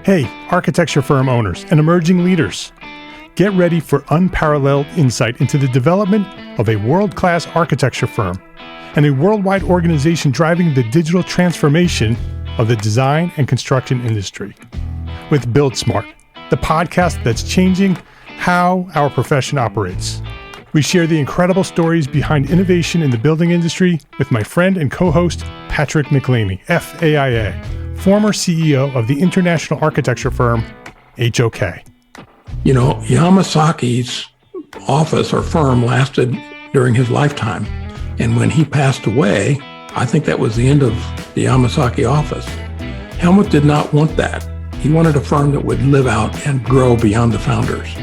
Hey, architecture firm owners and emerging leaders. Get ready for unparalleled insight into the development of a world-class architecture firm and a worldwide organization driving the digital transformation of the design and construction industry. With Build Smart, the podcast that's changing how our profession operates. We share the incredible stories behind innovation in the building industry with my friend and co-host, Patrick McLeod, FAIA, former CEO of the international architecture firm, HOK. You know, Yamasaki's office or firm lasted during his lifetime. And when he passed away, I think that was the end of the Yamasaki office. Helmut did not want that. He wanted a firm that would live out and grow beyond the founders.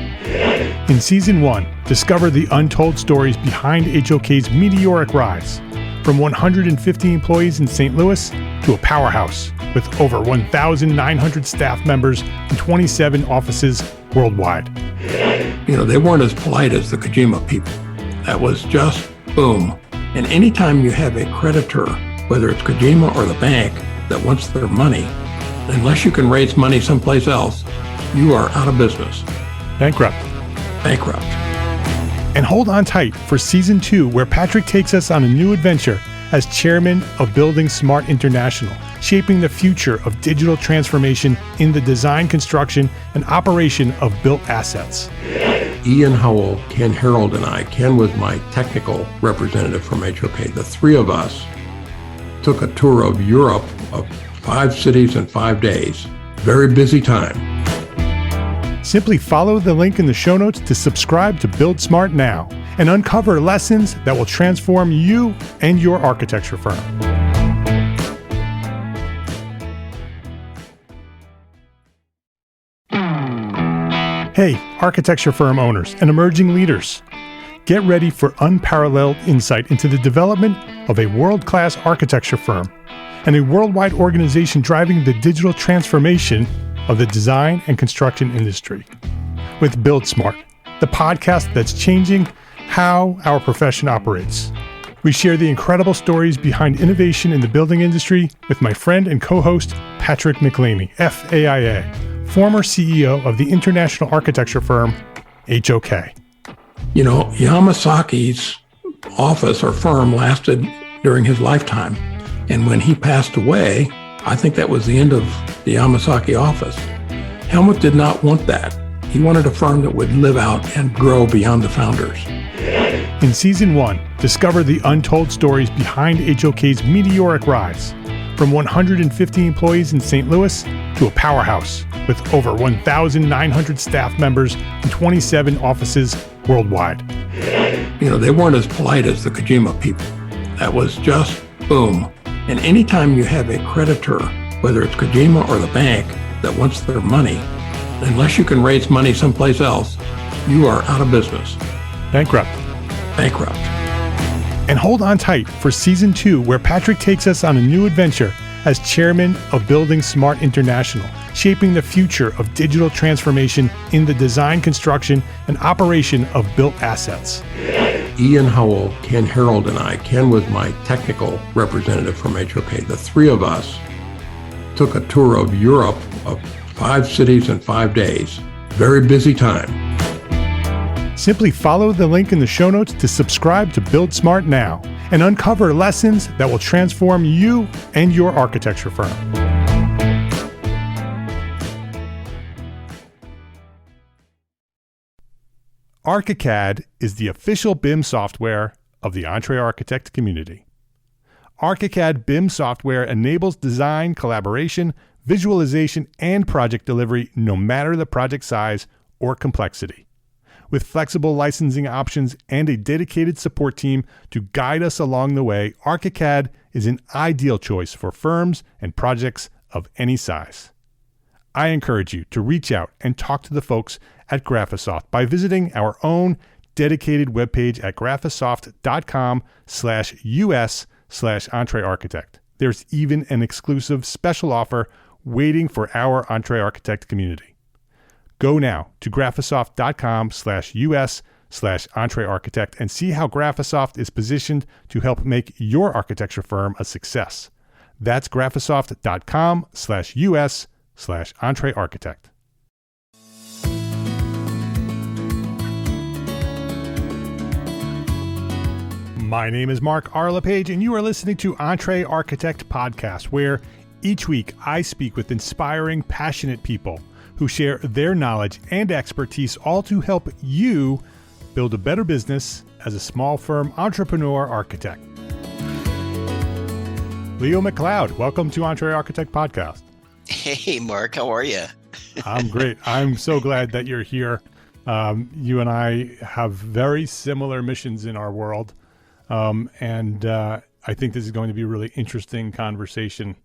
In Season 1, discover the untold stories behind HOK's meteoric rise, from 150 employees in St. Louis to a powerhouse with over 1,900 staff members and 27 offices worldwide. You know, they weren't as polite as the Kojima people. That was just boom. And anytime you have a creditor, whether it's Kojima or the bank, that wants their money, unless you can raise money someplace else, you are out of business. Bankrupt. And hold on tight for Season 2, where Patrick takes us on a new adventure as chairman of Building Smart International, shaping the future of digital transformation in the design, construction, and operation of built assets. Ian Howell, Ken Harold, and I, Ken was my technical representative from HOK. The three of us took a tour of Europe of 5 cities in 5 days. Very busy time. Simply follow the link in the show notes to subscribe to Build Smart now and uncover lessons that will transform you and your architecture firm. Hey, architecture firm owners and emerging leaders. Get ready for unparalleled insight into the development of a world-class architecture firm and a worldwide organization driving the digital transformation of the design and construction industry. With Build Smart, the podcast that's changing how our profession operates. We share the incredible stories behind innovation in the building industry with my friend and co-host, Patrick McLeod, FAIA, former CEO of the international architecture firm, HOK. You know, Yamasaki's office or firm lasted during his lifetime. And when he passed away, I think that was the end of the Yamasaki office. Helmut did not want that. He wanted a firm that would live out and grow beyond the founders. In Season 1, discover the untold stories behind HOK's meteoric rise, from 150 employees in St. Louis to a powerhouse with over 1,900 staff members and 27 offices worldwide. You know, they weren't as polite as the Kojima people. That was just boom. And anytime you have a creditor, whether it's Kojima or the bank, that wants their money, unless you can raise money someplace else, you are out of business. Bankrupt. And hold on tight for Season 2, where Patrick takes us on a new adventure as chairman of Building Smart International, shaping the future of digital transformation in the design, construction, and operation of built assets. Ian Howell, Ken Harold, and I, Ken was my technical representative from HOK. The three of us took a tour of Europe of 5 cities in 5 days. Very busy time. Simply follow the link in the show notes to subscribe to Build Smart now and uncover lessons that will transform you and your architecture firm. ArchiCAD is the official BIM software of the EntreArchitect community. ArchiCAD BIM software enables design, collaboration, visualization, and project delivery no matter the project size or complexity. With flexible licensing options and a dedicated support team to guide us along the way, ArchiCAD is an ideal choice for firms and projects of any size. I encourage you to reach out and talk to the folks at Graphisoft by visiting our own dedicated webpage at graphisoft.com/us/EntreArchitect. There's even an exclusive special offer waiting for our EntreArchitect community. Go now to graphisoft.com/us/EntreArchitect and see how Graphisoft is positioned to help make your architecture firm a success. That's graphisoft.com/us/EntreArchitect. leo.com/EntreArchitect. My name is Mark R. LePage, and you are listening to EntreArchitect Podcast, where each week I speak with inspiring, passionate people who share their knowledge and expertise, all to help you build a better business as a small firm entrepreneur architect. Leo MacLeod, welcome to EntreArchitect Podcast. Hey, Mark, how are you? I'm great. I'm so glad that you're here. You and I have very similar missions in our world. And I think this is going to be a really interesting conversation.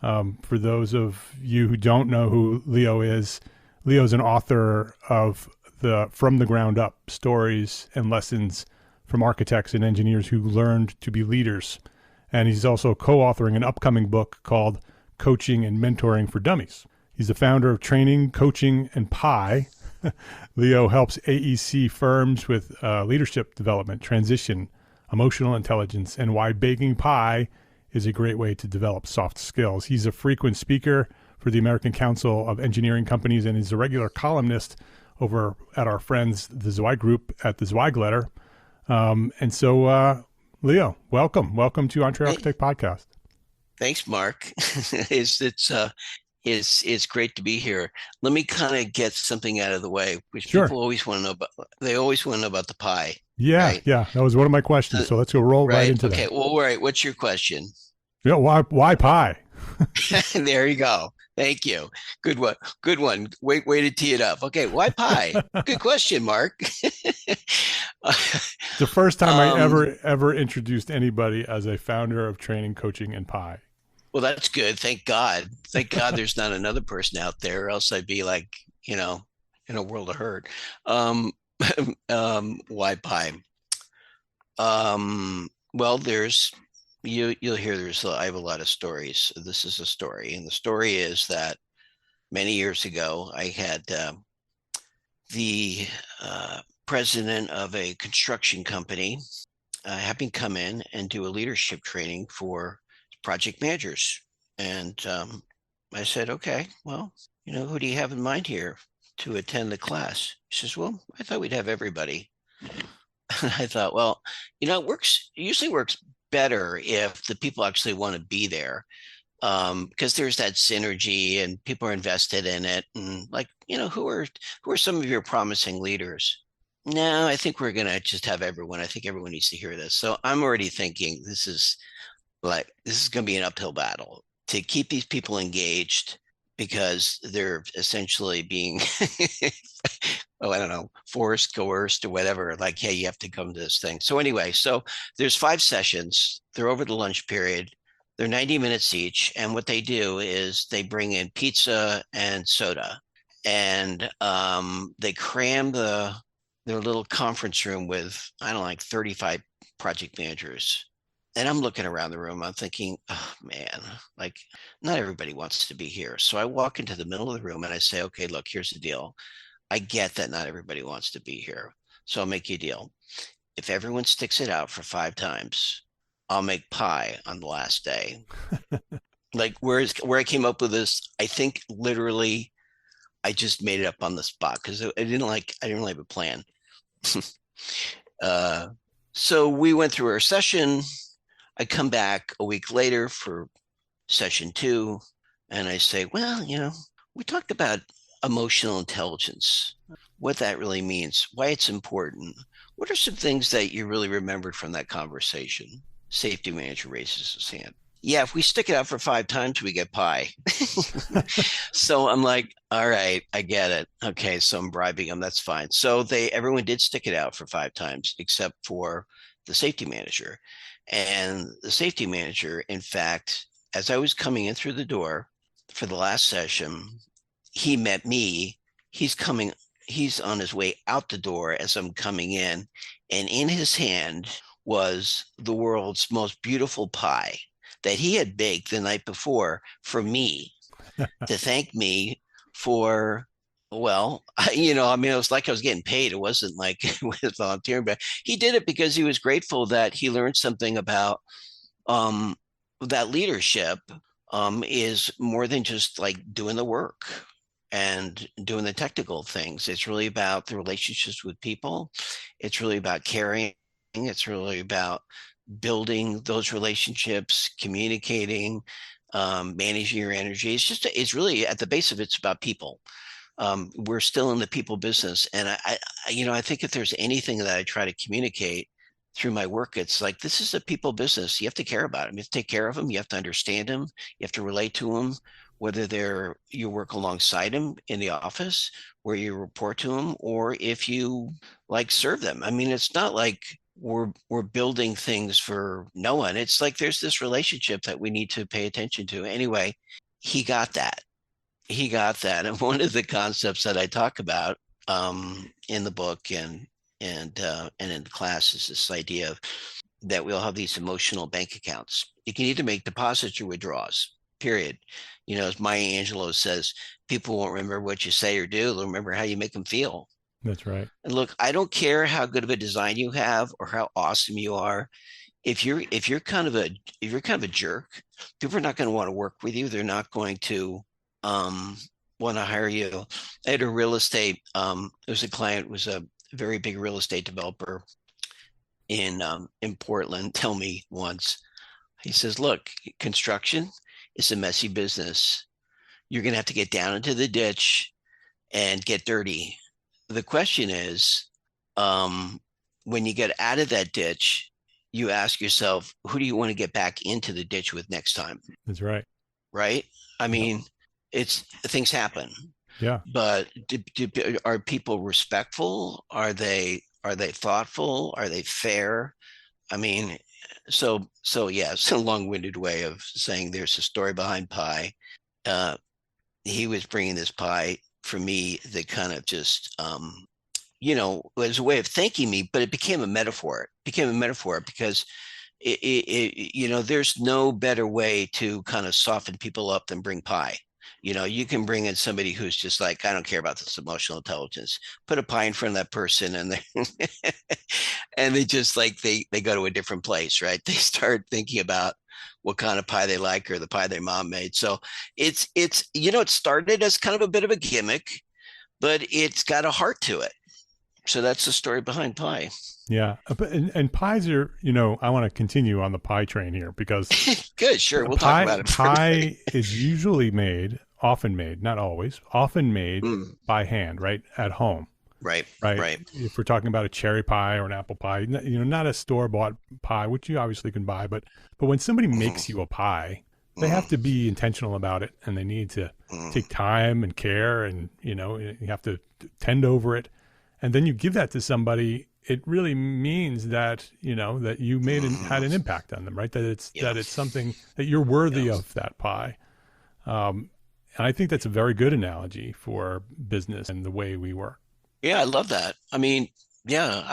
For those of you who don't know who Leo is an author of the From the Ground Up stories and lessons from architects and engineers who learned to be leaders. And he's also co-authoring an upcoming book called Coaching and Mentoring for Dummies. He's the founder of Training, Coaching, and Pie. Leo helps AEC firms with leadership development, transition, emotional intelligence, and why baking pie is a great way to develop soft skills. He's a frequent speaker for the American Council of Engineering Companies and is a regular columnist over at our friends, the Zweig Group at the Zweig Letter. Leo, welcome to EntreArchitect Podcast. Thanks, Mark. It's great to be here. Let me kind of get something out of the way, which Sure. People always want to know about. They always want to know about the pie. Yeah, right? Yeah. That was one of my questions. So let's go right into that. Okay. Well, all right. What's your question? Yeah. Why pie? There you go. Thank you. Good one. Good one. Way to tee it up. Okay. Why pie? Good question, Mark. The first time I ever introduced anybody as a founder of Training, Coaching, and Pie. Well, that's good. Thank God. Thank God there's not another person out there, or else I'd be like, in a world of hurt. Why pie? Well, you'll hear I have a lot of stories. This is a story. And the story is that many years ago, I had the president of a construction company have me come in and do a leadership training for project managers. And I said, okay, well, who do you have in mind here to attend the class? He says, well, I thought we'd have everybody. I thought, well, it usually works better if the people actually want to be there, because there's that synergy and people are invested in it. And who are some of your promising leaders? No, I think we're going to just have everyone. I think everyone needs to hear this. So I'm already thinking this is going to be an uphill battle to keep these people engaged, because they're essentially being, forced, coerced, or whatever. Like, hey, you have to come to this thing. So anyway, there's 5 sessions. They're over the lunch period. They're 90 minutes each. And what they do is they bring in pizza and soda, and they cram their little conference room with, 35 project managers. And I'm looking around the room, I'm thinking, oh man, not everybody wants to be here. So I walk into the middle of the room and I say, okay, look, here's the deal. I get that not everybody wants to be here. So I'll make you a deal. If everyone sticks it out for 5 times, I'll make pie on the last day. Where I came up with this, I think literally I just made it up on the spot, because I didn't really have a plan. So we went through our session. I come back a week later for session 2, and I say, well, we talked about emotional intelligence, what that really means, why it's important. What are some things that you really remembered from that conversation? Safety manager raises his hand. Yeah, if we stick it out for 5 times, we get pie. So I'm like, all right, I get it. Okay, so I'm bribing them. That's fine. So everyone did stick it out for 5 times, except for the safety manager. And the safety manager, in fact, as I was coming in through the door for the last session, he met me. He's on his way out the door as I'm coming in. And in his hand was the world's most beautiful pie that he had baked the night before for me to thank me for, well, it was like I was getting paid. It wasn't like it was volunteering, but he did it because he was grateful that he learned something about that leadership is more than just like doing the work and doing the technical things. It's really about the relationships with people. It's really about caring. It's really about building those relationships, communicating, managing your energy. It's really at the base of it's about people. We're still in the people business. And I think if there's anything that I try to communicate through my work, it's like, this is a people business. You have to care about them. You have to take care of them. You have to understand them. You have to relate to them, whether you work alongside them in the office where you report to them, or if you like serve them. I mean, it's not like we're building things for no one. It's like there's this relationship that we need to pay attention to. Anyway, he got that. And one of the concepts that I talk about in the book and in the class is this idea of that we all have these emotional bank accounts. You can either make deposits or withdrawals, period. As Maya Angelou says, people won't remember what you say or do, they'll remember how you make them feel. That's right. And look, I don't care how good of a design you have or how awesome you are. If you're kind of a jerk, people are not going to want to work with you. They're not going to want to hire you. I had a real estate. There was a client, was a very big real estate developer in Portland. Tell me once, he says, "Look, construction is a messy business. You're going to have to get down into the ditch and get dirty. The question is, when you get out of that ditch, you ask yourself, who do you want to get back into the ditch with next time?" That's right. Right? I mean, things happen. Yeah. But are people respectful? Are they thoughtful? Are they fair? I mean, so yeah, it's a long-winded way of saying there's a story behind pie. He was bringing this pie for me that kind of just, was a way of thanking me, but it became a metaphor. It became a metaphor because there's no better way to kind of soften people up than bring pie. You can bring in somebody who's just like, I don't care about this emotional intelligence. Put a pie in front of that person, and they just like they go to a different place, right? They start thinking about what kind of pie they like or the pie their mom made. So it's it started as kind of a bit of a gimmick, but it's got a heart to it. So that's the story behind pie. Yeah. And pies are, I want to continue on the pie train here because good, sure. We'll talk about it. Pie is usually often made, not always, often made by hand, right? At home. Right. If we're talking about a cherry pie or an apple pie, not a store-bought pie, which you obviously can buy, but when somebody makes you a pie, they have to be intentional about it, and they need to take time and care, and you have to tend over it, and then you give that to somebody. It really means that that you had an impact on them, right? That it's something that you're worthy of that pie. And I think that's a very good analogy for business and the way we work. Yeah, I love that. I mean, yeah,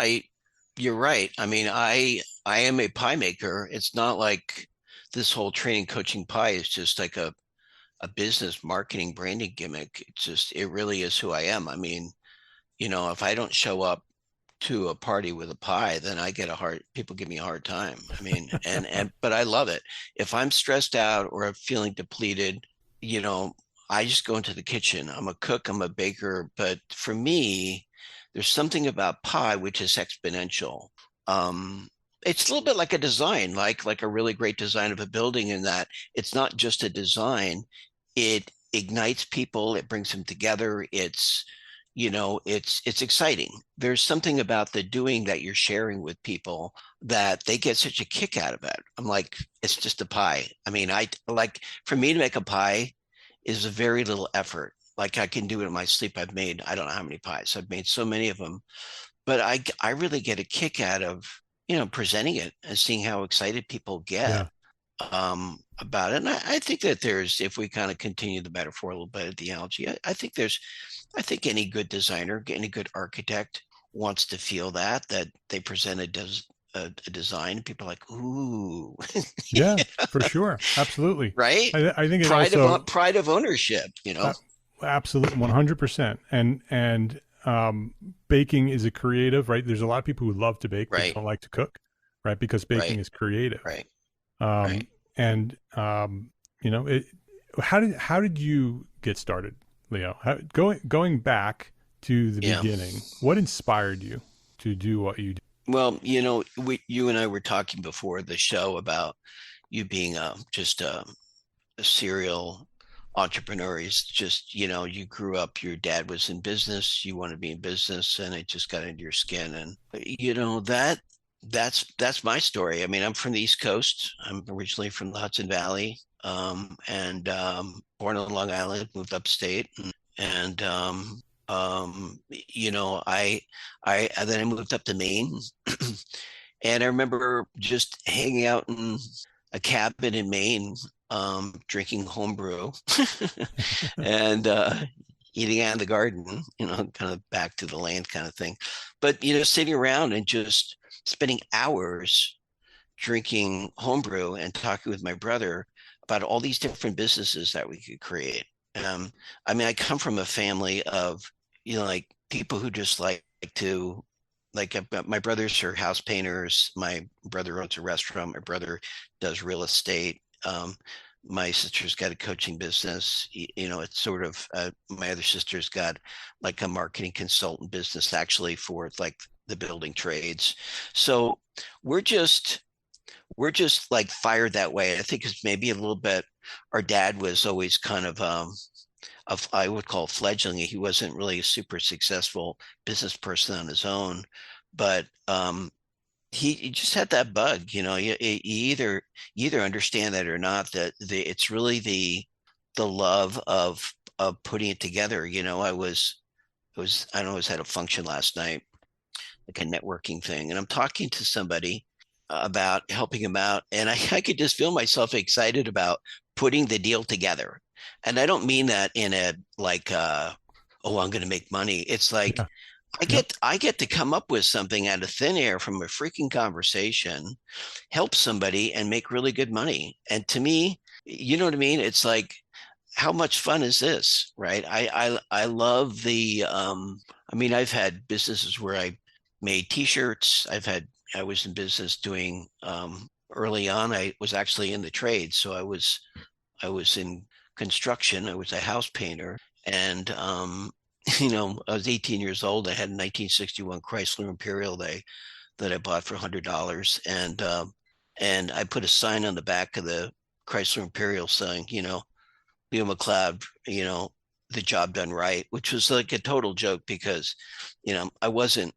you're right. I mean, I am a pie maker. It's not like this whole training coaching pie is just like a business marketing branding gimmick. It really is who I am. I mean, if I don't show up to a party with a pie, then people give me a hard time. I mean, but I love it. If I'm stressed out or I'm feeling depleted, I just go into the kitchen. I'm a cook, I'm a baker, but for me, there's something about pie which is exponential. It's a little bit like a design, like a really great design of a building, in that it's not just a design. It ignites people, it brings them together. It's exciting. There's something about the doing that you're sharing with people that they get such a kick out of it. I'm like, it's just a pie. I mean, for me to make a pie is a very little effort. Like, I can do it in my sleep. I've made, I don't know how many pies. I've made so many of them, but I really get a kick out of, presenting it and seeing how excited people get about it. And I think that if we kind of continue the metaphor a little bit of the analogy, I think any good designer, any good architect wants to feel that they present a design and people are like, ooh. Yeah, for sure. Absolutely. Right. I think pride of ownership, absolutely. 100%. And baking is a creative, right? There's a lot of people who love to bake, but don't like to cook, right? Because baking is creative. Right. And You know, how did you get started, Leo? Going back to the Yeah. beginning, what inspired you to do what you do? Well, you and I were talking before the show about you being just a serial entrepreneur. Is just, you grew up, your dad was in business, you want to be in business, and it just got into your skin. And that's my story. I mean, I'm from the East Coast. I'm originally from the Hudson Valley, and born on Long Island, moved upstate, and and then I moved up to Maine, and I remember just hanging out in a cabin in Maine, drinking homebrew and eating out of the garden, kind of back to the land kind of thing. But, sitting around and just spending hours drinking homebrew and talking with my brother about all these different businesses that we could create. I mean, I come from a family of, like people who just like to, like my brothers are house painters. My brother owns a restaurant. My brother does real estate. My sister's got a coaching business. It's sort of my other sister's got like a marketing consultant business actually for like the building trades. So we're just like fired that way. I think it's maybe a little bit. Our dad was always kind of I would call fledgling. He wasn't really a super successful business person on his own, but he just had that bug. You either understand that or not. That it's really the love of putting it together. I don't know, I was at a function last night, like a networking thing, and I'm talking to somebody about helping him out, and I could just feel myself excited about putting the deal together. And I don't mean that in a like oh, I'm going to make money. It's like Yeah. I Yep. get to come up with something out of thin air from a freaking conversation, help somebody and make really good money. And to me, you know what I mean? It's like, how much fun is this, right? I love the I mean, I've had businesses where I made t-shirts. I was in business doing early on, I was actually in the trade. So I was in construction. I was a house painter, and I was 18 years old. I had a 1961 Chrysler Imperial that I bought for $100, and I put a sign on the back of the Chrysler Imperial saying, Leo MacLeod, the job done right, which was like a total joke because, I wasn't.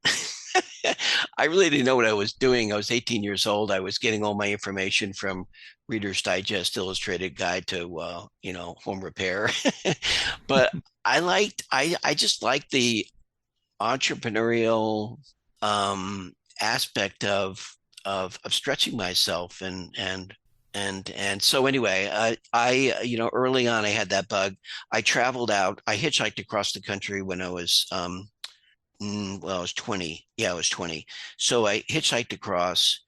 I really didn't know what I was doing. I was 18 years old. I was getting all my information from Reader's Digest, Illustrated Guide to, home repair. But I just liked the entrepreneurial aspect of stretching myself and so anyway, early on I had that bug. I traveled out. I hitchhiked across the country when I was I was 20. Yeah, I was 20. So I hitchhiked across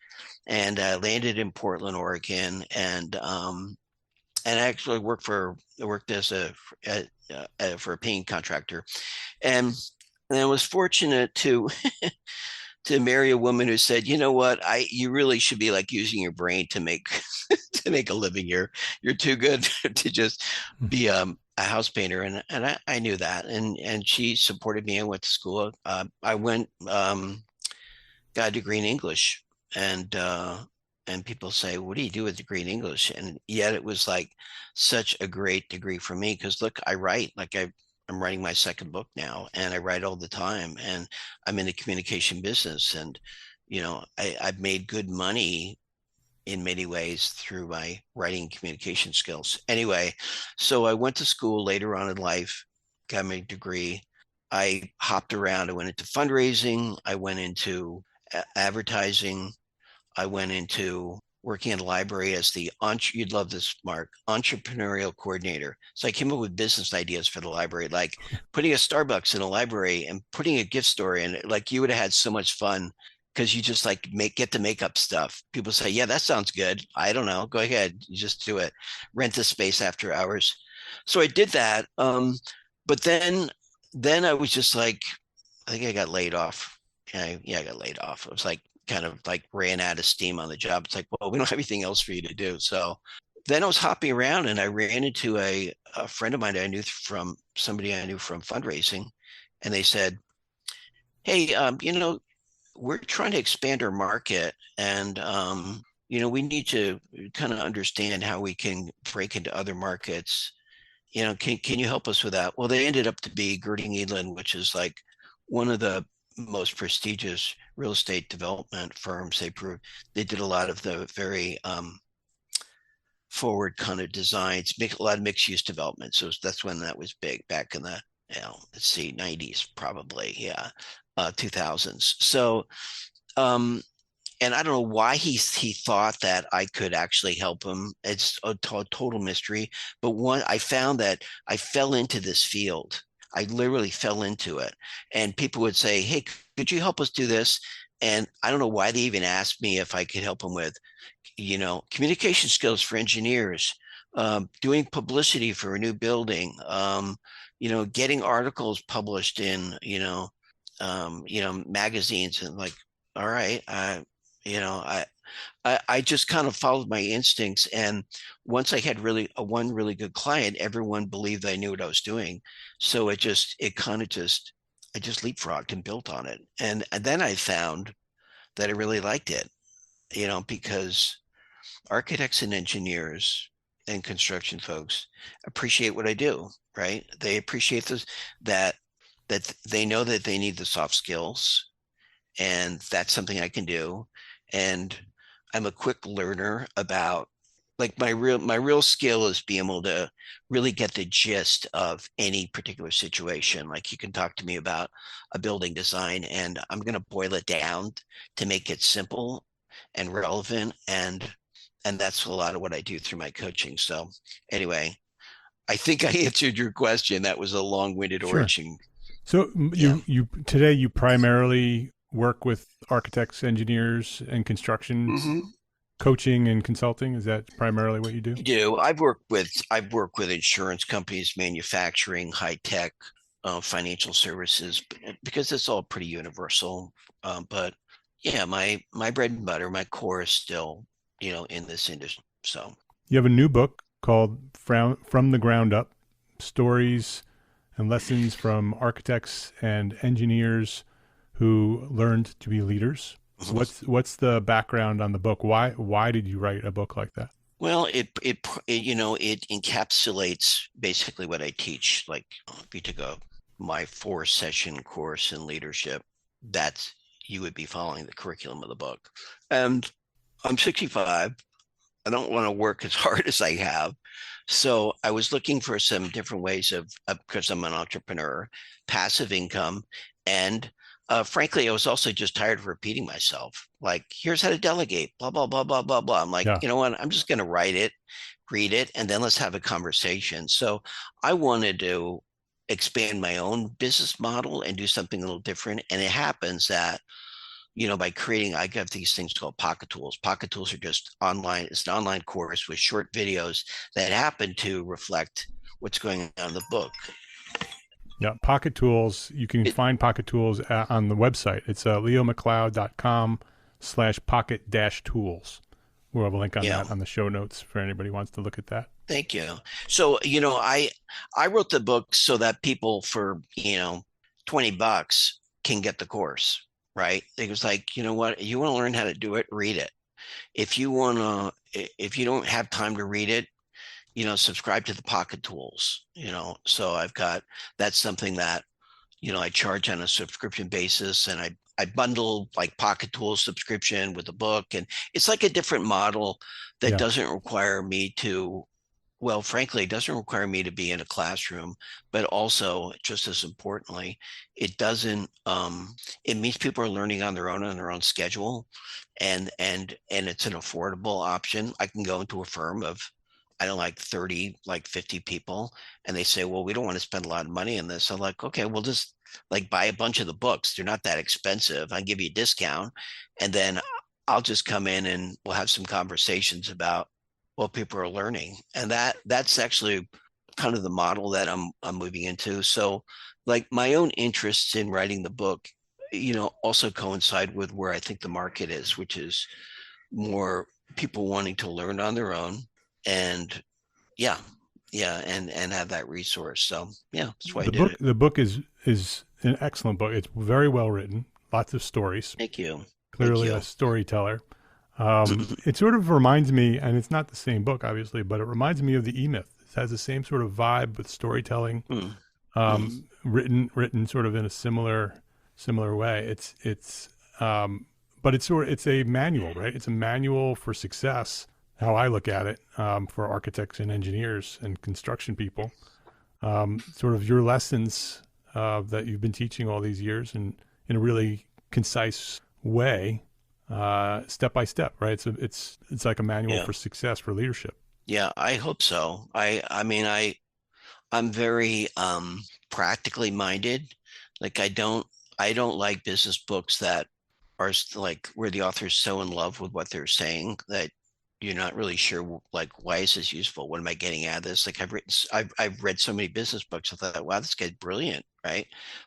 and landed in Portland, Oregon, and I actually worked as for a painting contractor, and I was fortunate to marry a woman who said, you know what, you really should be like using your brain to make to make a living. You're too good to just be a house painter, and I knew that, and she supported me. I went to school. I went got a degree in English, and people say, what do you do with a degree in English? And yet it was like such a great degree for me because look, I write like I'm writing my second book now, and I write all the time, and I'm in the communication business, and I've made good money in many ways through my writing and communication skills. Anyway, so I went to school later on in life, got my degree. I hopped around. I went into fundraising. I went into advertising. I went into working in a library as you'd love this, Mark, entrepreneurial coordinator. So I came up with business ideas for the library, like putting a Starbucks in a library and putting a gift store in it. Like you would have had so much fun because you just like get to make up stuff. People say, yeah, that sounds good. I don't know. Go ahead. You just do it. Rent the space after hours. So I did that. But then I was just like, I think I got laid off. Yeah, I got laid off. It was like kind of like ran out of steam on the job. It's like, well, we don't have anything else for you to do. So then I was hopping around and I ran into a friend of mine I knew from somebody I knew from fundraising. And they said, hey, we're trying to expand our market and, we need to kind of understand how we can break into other markets. Can you help us with that? Well, they ended up to be Girding Edlin, which is like one of the most prestigious real estate development firms. They did a lot of the very forward kind of designs, a lot of mixed use development. So that's when that was big back in the, let's see, 90s probably, yeah, 2000s. So, and I don't know why he thought that I could actually help him. It's a total mystery. But I found that I fell into this field. I literally fell into it, and people would say, "Hey, could you help us do this?" And I don't know why they even asked me if I could help them with, communication skills for engineers, doing publicity for a new building, getting articles published in, magazines, and like, all right, I just kind of followed my instincts. And once I had one really good client, everyone believed I knew what I was doing. So I just leapfrogged and built on it. And then I found that I really liked it, because architects and engineers and construction folks appreciate what I do, right? They appreciate this, that they know that they need the soft skills, and that's something I can do. And I'm a quick learner about, like, my real skill is being able to really get the gist of any particular situation. Like, you can talk to me about a building design and I'm going to boil it down to make it simple and relevant. And that's a lot of what I do through my coaching. So anyway, I think I answered your question. That was a long-winded Sure. origin. So you today you primarily work with architects, engineers, and construction coaching and consulting. Is that primarily what you do? I do. I've worked with insurance companies, manufacturing, high tech, financial services, because it's all pretty universal. But yeah, my bread and butter, my core is still, in this industry. So You have a new book called From the Ground Up: Stories and Lessons from Architects and Engineers Who Learned to Be Leaders. What's the background on the book? Why did you write a book like that? Well, it encapsulates basically what I teach. Like, if you took my 4-session course in leadership, you would be following the curriculum of the book. And I'm 65. I don't want to work as hard as I have. So I was looking for some different ways because I'm an entrepreneur, passive income. And frankly, I was also just tired of repeating myself. Like, here's how to delegate, blah, blah, blah, blah, blah, blah. I'm like, Yeah. you know what? I'm just going to write it, read it, and then let's have a conversation. So I wanted to expand my own business model and do something a little different. And it happens that, by creating, I got these things called Pocket Tools. Pocket Tools are just online. It's an online course with short videos that happen to reflect what's going on in the book. Yeah, Pocket Tools. You can find Pocket Tools on the website. It's leomacleod.com/pocket-tools. We'll have a link on that on the show notes for anybody who wants to look at that. Thank you. So, I wrote the book so that people for, $20 can get the course, right? It was like, you know what, you want to learn how to do it, read it. If you don't have time to read it, subscribe to the Pocket Tools, so that's something that, I charge on a subscription basis, and I bundle like Pocket Tools subscription with the book. And it's like a different model that doesn't require me to, well, frankly, it doesn't require me to be in a classroom, but also, just as importantly, it doesn't, it means people are learning on their own schedule. And it's an affordable option. I can go into a firm of, I don't like 30, like 50 people, and they say, well, we don't want to spend a lot of money on this. I'm like, okay, we'll just like buy a bunch of the books. They're not that expensive. I'll give you a discount, and then I'll just come in and we'll have some conversations about what people are learning. And that's actually kind of the model that I'm moving into. So, like, my own interests in writing the book, also coincide with where I think the market is, which is more people wanting to learn on their own and yeah, and have that resource. So yeah, that's why I did it. The book is an excellent book. It's very well written, lots of stories. Thank you. Clearly a storyteller. It sort of reminds me, and it's not the same book, obviously, but it reminds me of the E-Myth. It has the same sort of vibe with storytelling, written sort of in a similar way. But it's a manual, right? It's a manual for success. How I look at it, for architects and engineers and construction people, sort of your lessons that you've been teaching all these years, and in a really concise way, step by step, right? So it's like a manual for success for leadership. Yeah, I hope so. I'm very practically minded. Like I don't like business books that are like where the author's so in love with what they're saying that you're not really sure, like, why is this useful? What am I getting out of this? Like I've read so many business books. I thought, wow, this guy's brilliant, right?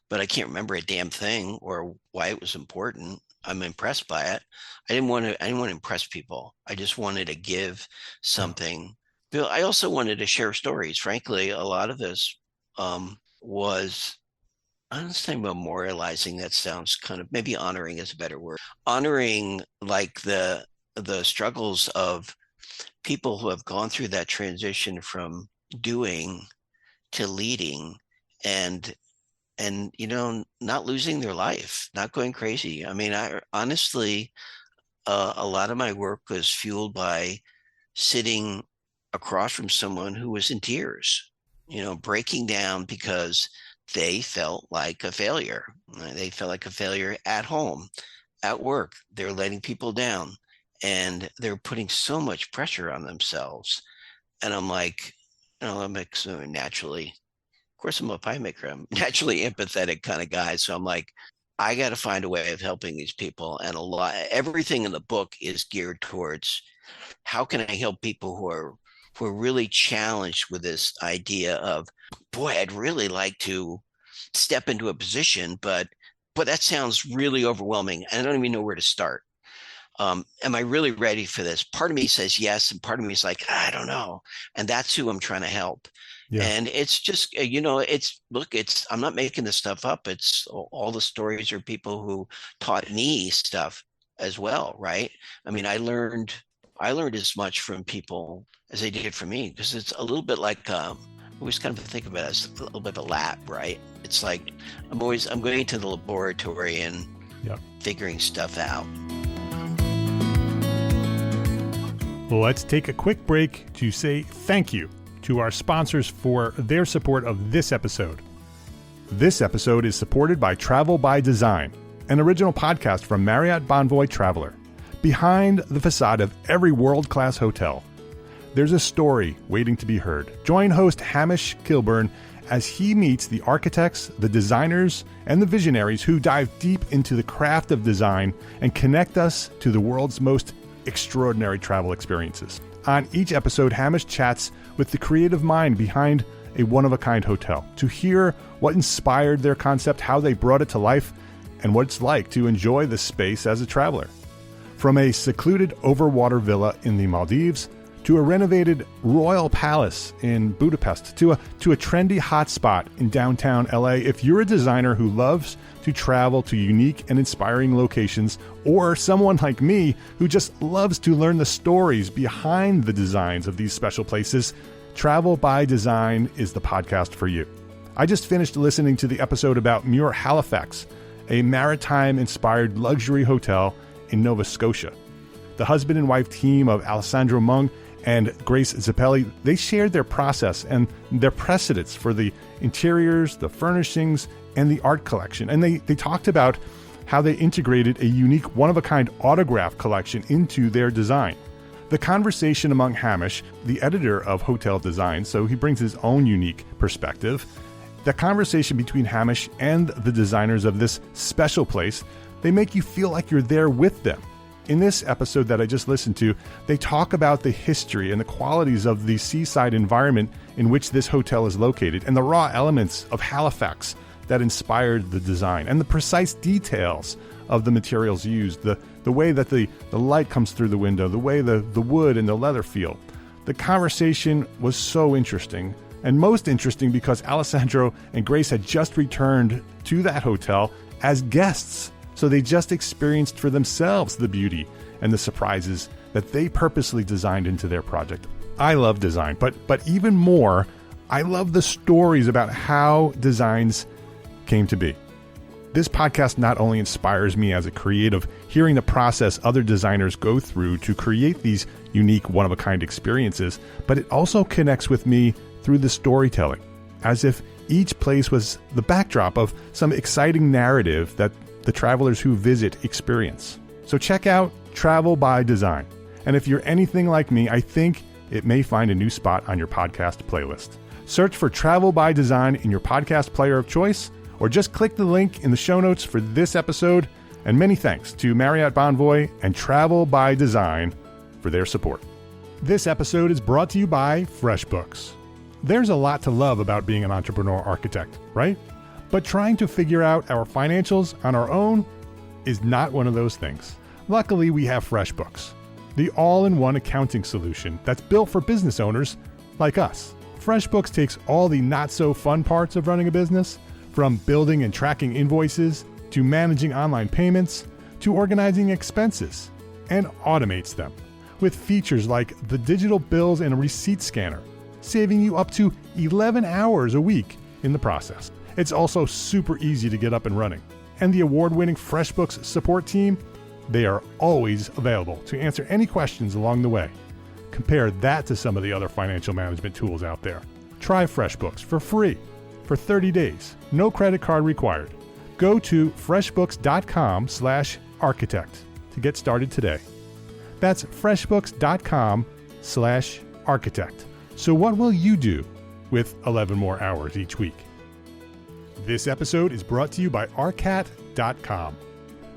But I can't remember a damn thing or why it was important. I'm impressed by it. I didn't want to impress people. I just wanted to give something. Bill, I also wanted to share stories. Frankly, a lot of this was, I don't say memorializing. That sounds kind of, maybe honoring is a better word. Honoring like the struggles of people who have gone through that transition from doing to leading, and not losing their life, not going crazy. I mean, I honestly, a lot of my work was fueled by sitting across from someone who was in tears, breaking down because they felt like a failure. They felt like a failure at home, at work. They're letting people down. And they're putting so much pressure on themselves. And I'm like, I'm naturally, of course, I'm a pie maker. I'm naturally empathetic kind of guy. So I'm like, I got to find a way of helping these people. And everything in the book is geared towards how can I help people who are really challenged with this idea of, boy, I'd really like to step into a position, but that sounds really overwhelming. I don't even know where to start. Am I really ready for this? Part of me says yes, and part of me is like, I don't know. And that's who I'm trying to help. Yeah. And it's just, I'm not making this stuff up. It's all the stories are people who taught me stuff as well, right? I mean, I learned as much from people as they did from me, because it's a little bit like, I always kind of think about it as a little bit of a lab, right? It's like, I'm going to the laboratory and figuring stuff out. Let's take a quick break to say thank you to our sponsors for their support of this episode. This episode is supported by Travel by Design, an original podcast from Marriott Bonvoy Traveler. Behind the facade of every world-class hotel, there's a story waiting to be heard. Join host Hamish Kilburn as he meets the architects, the designers, and the visionaries who dive deep into the craft of design and connect us to the world's most extraordinary travel experiences. On each episode, Hamish chats with the creative mind behind a one-of-a-kind hotel to hear what inspired their concept, how they brought it to life, and what it's like to enjoy the space as a traveler. From a secluded overwater villa in the Maldives to a renovated royal palace in Budapest to a trendy hotspot in downtown LA, if you're a designer who loves to travel to unique and inspiring locations, or someone like me who just loves to learn the stories behind the designs of these special places, Travel by Design is the podcast for you. I just finished listening to the episode about Muir Halifax, a maritime-inspired luxury hotel in Nova Scotia. The husband and wife team of Alessandro Mung and Grace Zappelli, they shared their process and their precedents for the interiors, the furnishings, and the art collection. And they talked about how they integrated a unique one-of-a-kind autograph collection into their design. The conversation among Hamish, the editor of Hotel Design, so he brings his own unique perspective. The conversation between Hamish and the designers of this special place, they make you feel like you're there with them. In this episode that I just listened to, they talk about the history and the qualities of the seaside environment in which this hotel is located and the raw elements of Halifax that inspired the design and the precise details of the materials used, the way that the light comes through the window, the way the wood and the leather feel. The conversation was so interesting, and most interesting because Alessandro and Grace had just returned to that hotel as guests, so they just experienced for themselves the beauty and the surprises that they purposely designed into their project. I love design, but even more, I love the stories about how designs came to be. This podcast not only inspires me as a creative, hearing the process other designers go through to create these unique, one-of-a-kind experiences, but it also connects with me through the storytelling, as if each place was the backdrop of some exciting narrative that the travelers who visit experience. So check out Travel by Design. And if you're anything like me, I think it may find a new spot on your podcast playlist. Search for Travel by Design in your podcast player of choice, or just click the link in the show notes for this episode. And many thanks to Marriott Bonvoy and Travel by Design for their support. This episode is brought to you by FreshBooks. There's a lot to love about being an entrepreneur architect, right? But trying to figure out our financials on our own is not one of those things. Luckily, we have FreshBooks, the all-in-one accounting solution that's built for business owners like us. FreshBooks takes all the not-so-fun parts of running a business, from building and tracking invoices, to managing online payments, to organizing expenses, and automates them with features like the digital bills and receipt scanner, saving you up to 11 hours a week in the process. It's also super easy to get up and running. And the award-winning FreshBooks support team, they are always available to answer any questions along the way. Compare that to some of the other financial management tools out there. Try FreshBooks for free for 30 days. No credit card required. Go to freshbooks.com/architect to get started today. That's freshbooks.com/architect. So what will you do with 11 more hours each week? This episode is brought to you by arcat.com.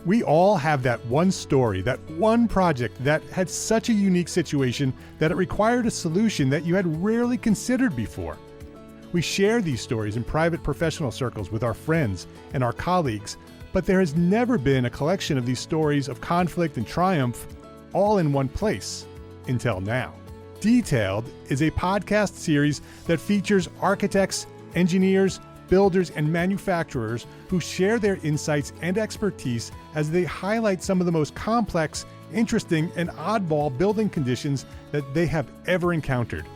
We all have that one story, that one project that had such a unique situation that it required a solution that you had rarely considered before. We share these stories in private professional circles with our friends and our colleagues, but there has never been a collection of these stories of conflict and triumph all in one place until now. Detailed is a podcast series that features architects, engineers, builders, and manufacturers who share their insights and expertise as they highlight some of the most complex, interesting, and oddball building conditions that they have ever encountered,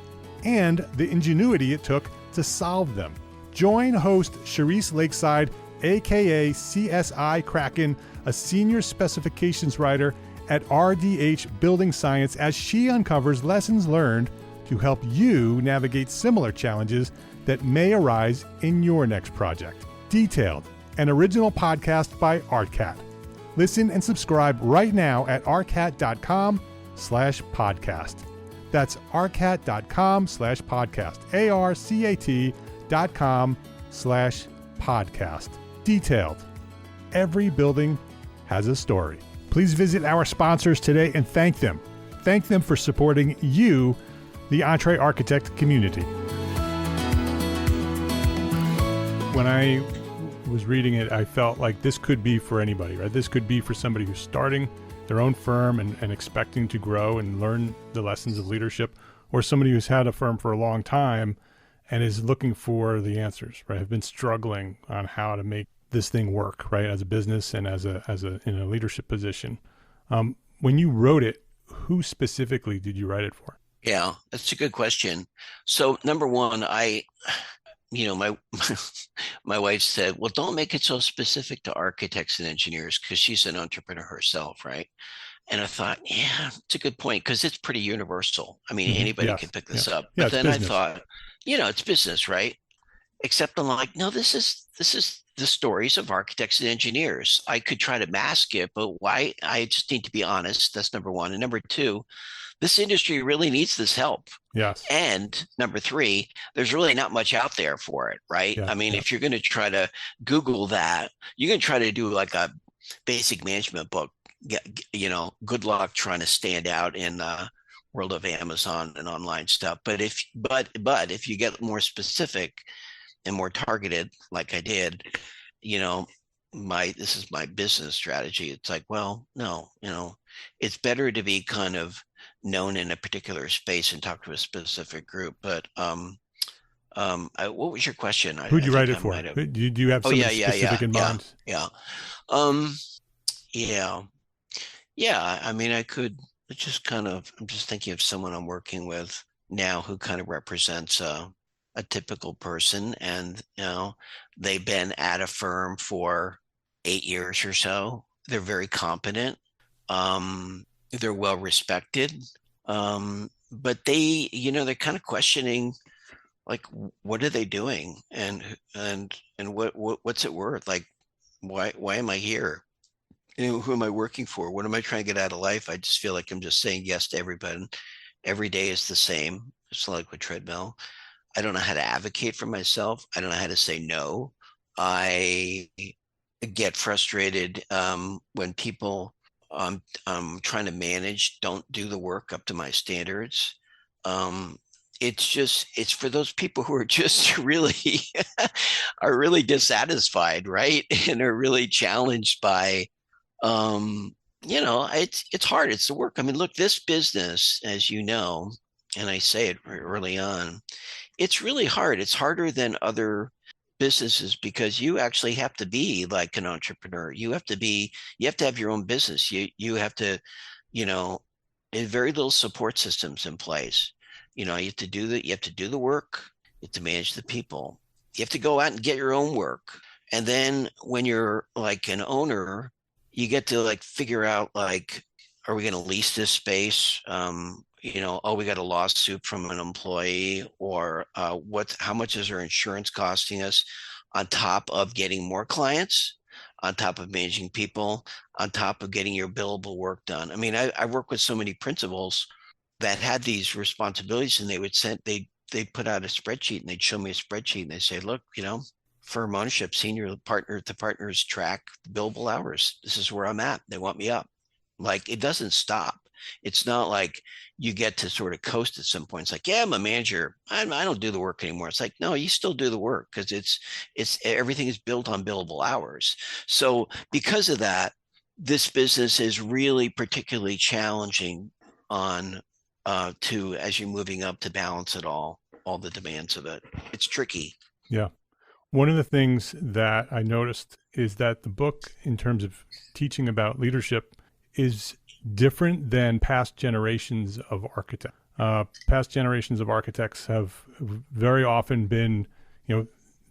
and the ingenuity it took to solve them. Join host Charisse Lakeside, aka CSI Kraken, a senior specifications writer at RDH Building Science, as she uncovers lessons learned to help you navigate similar challenges that may arise in your next project. Detailed, an original podcast by ArtCat. Listen and subscribe right now at arcat.com/podcast. That's arcat.com/podcast. arcat.com/podcast. Detailed. Every building has a story. Please visit our sponsors today and thank them. Thank them for supporting you, the EntreArchitect community. When I was reading it, I felt like this could be for anybody, right? This could be for somebody who's starting their own firm and expecting to grow and learn the lessons of leadership, or somebody who's had a firm for a long time and is looking for the answers, right? Have been struggling on how to make this thing work, right? As a business and as a in a leadership position. When you wrote it, who specifically did you write it for? Yeah, that's a good question. So number one, my my wife said, well, don't make it so specific to architects and engineers, because she's an entrepreneur herself, right? And I thought, yeah, it's a good point, because it's pretty universal. I mean, anybody can pick this up. But then business. I thought, it's business, right? Except I'm like, no, this is the stories of architects and engineers. I could try to mask it, but why? I just need to be honest. That's number one. And number two, this industry really needs this help. Yes. And number three, there's really not much out there for it, right? Yeah, I mean, if you're going to try to Google that, you're going to try to do like a basic management book. Good luck trying to stand out in the world of Amazon and online stuff. But if you get more specific and more targeted, like I did, this is my business strategy. It's like, well, no, it's better to be kind of known in a particular space and talk to a specific group. But what was your question? Who'd you think write it I for? might have. Do you have Oh somebody yeah, specific in mind? yeah. Um, yeah, yeah. I mean, I could just kind of. I'm just thinking of someone I'm working with now who kind of represents a typical person, and they've been at a firm for 8 years or so. They're very competent. They're well respected. But they're kind of questioning, like, what are they doing, and what's it worth? Like, why am I here? Who am I working for? What am I trying to get out of life? I just feel like I'm just saying yes to everybody. Every day is the same. It's like a treadmill. I don't know how to advocate for myself. I don't know how to say no. I get frustrated when people I'm trying to manage don't do the work up to my standards. It's for those people who are just really are really dissatisfied, right? And are really challenged by it's hard. It's the work. I mean, look, this business, as you know, and I say it early on, it's really hard. It's harder than other businesses because you actually have to be like an entrepreneur. You have to have your own business. You have to, very little support systems in place. You have to do the work, you have to manage the people. You have to go out and get your own work. And then when you're like an owner, you get to like figure out, like, are we going to lease this space? We got a lawsuit from an employee, or how much is our insurance costing us, on top of getting more clients, on top of managing people, on top of getting your billable work done. I mean, I work with so many principals that had these responsibilities, and they'd put out a spreadsheet, and they'd show me a spreadsheet, and they say, look, firm ownership, senior partner, the partners track the billable hours. This is where I'm at. They want me up. Like, it doesn't stop. It's not like you get to sort of coast at some point. It's like, yeah, I'm a manager. I don't do the work anymore. It's like, no, you still do the work, because it's everything is built on billable hours. So because of that, this business is really particularly challenging as you're moving up, to balance it all the demands of it. It's tricky. Yeah. One of the things that I noticed is that the book, in terms of teaching about leadership, is different than past generations of architects. Past generations of architects have very often been,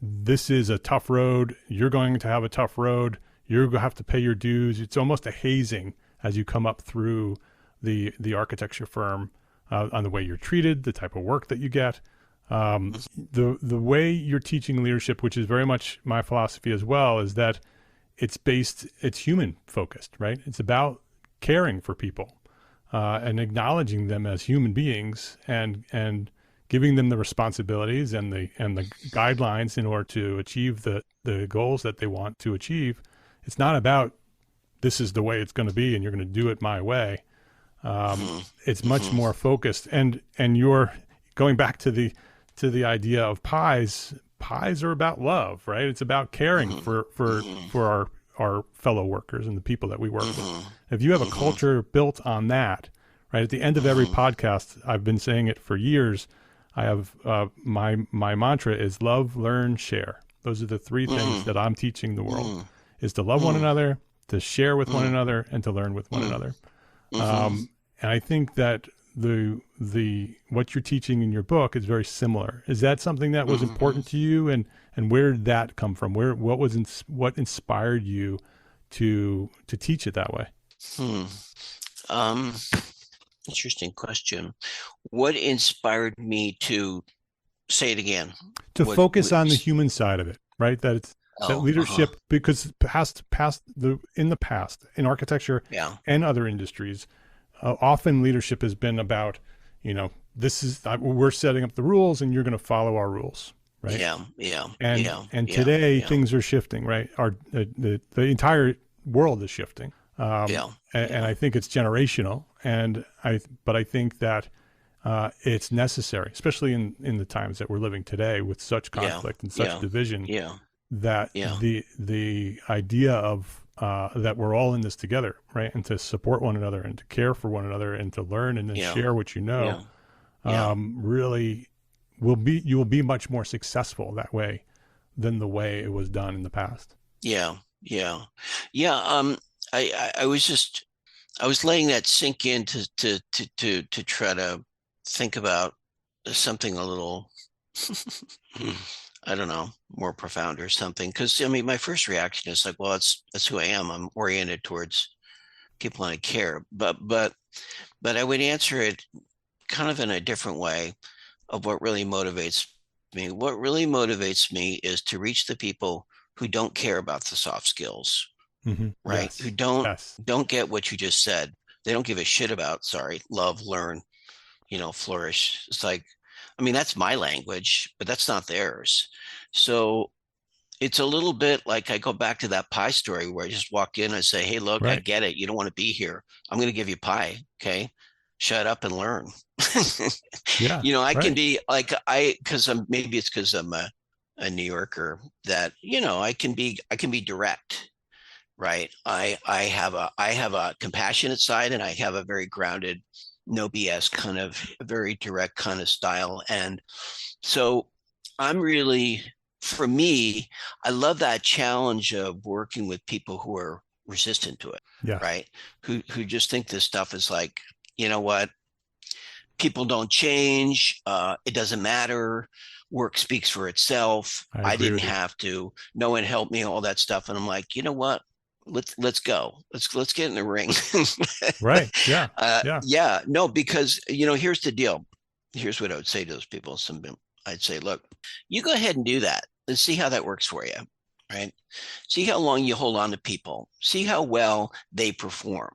this is a tough road. You're going to have a tough road. You're going to have to pay your dues. It's almost a hazing as you come up through the architecture firm, on the way you're treated, the type of work that you get. The way you're teaching leadership, which is very much my philosophy as well, is that it's human focused, right? It's about caring for people, and acknowledging them as human beings, and giving them the responsibilities and the guidelines in order to achieve the goals that they want to achieve. It's not about, this is the way it's going to be and you're going to do it my way. It's much more focused, and you're going back to the idea of pies. Pies are about love, right? It's about caring for our fellow workers and the people that we work with. If you have a culture built on that, right? At the end of every podcast, I've been saying it for years. I have my mantra is love, learn, share. Those are the three things that I'm teaching the world: is to love one another, to share with one another, and to learn with one another. And I think that what you're teaching in your book is very similar. Is that something that was important to you, and where did that come from? What inspired you to teach it that way? Interesting question. What inspired me to say it again? To focus on the human side of it, right? That it's that leadership, because in the past in architecture and other industries, often leadership has been about, we're setting up the rules and you're going to follow our rules, right? And today things are shifting, right? The entire world is shifting. And I think it's generational, but I think that it's necessary, especially in the times that we're living today, with such conflict and such division. That the idea of that we're all in this together, right? And to support one another and to care for one another and to learn and then Yeah. share what you know, Yeah. really you will be much more successful that way than the way it was done in the past. Yeah. Yeah. Yeah. I was letting that sink in to try to think about something a little, I don't know, more profound or something. Because I mean, my first reaction is like, well, that's who I am. I'm oriented towards people I care, but I would answer it kind of in a different way of what really motivates me. What really motivates me is to reach the people who don't care about the soft skills, Mm-hmm. right? Who Yes. don't Yes. don't get what you just said. They don't give a shit about, love, learn, flourish. It's like, I mean, that's my language, but that's not theirs. So it's a little bit like I go back to that pie story where I just walk in and say, hey, look, I Right. get it. You don't want to be here. I'm going to give you pie. Okay. Shut up and learn. Yeah. I can Right. be like, because maybe it's because I'm a New Yorker that, I can be direct, right? I have a compassionate side and I have a very grounded, no BS kind of very direct kind of style. And so I'm really, for me, I love that challenge of working with people who are resistant to it, Yes. right? Who just think this stuff is like, you know what, people don't change. It doesn't matter. Work speaks for itself. I I agree didn't with you. have to. No one helped me. All that stuff. And I'm like, you know what? Let's go. Let's get in the ring. Right. Yeah. Yeah. Yeah. No, because here's the deal. Here's what I would say to those people. I'd say, look, you go ahead and do that and see how that works for you. Right. See how long you hold on to people. See how well they perform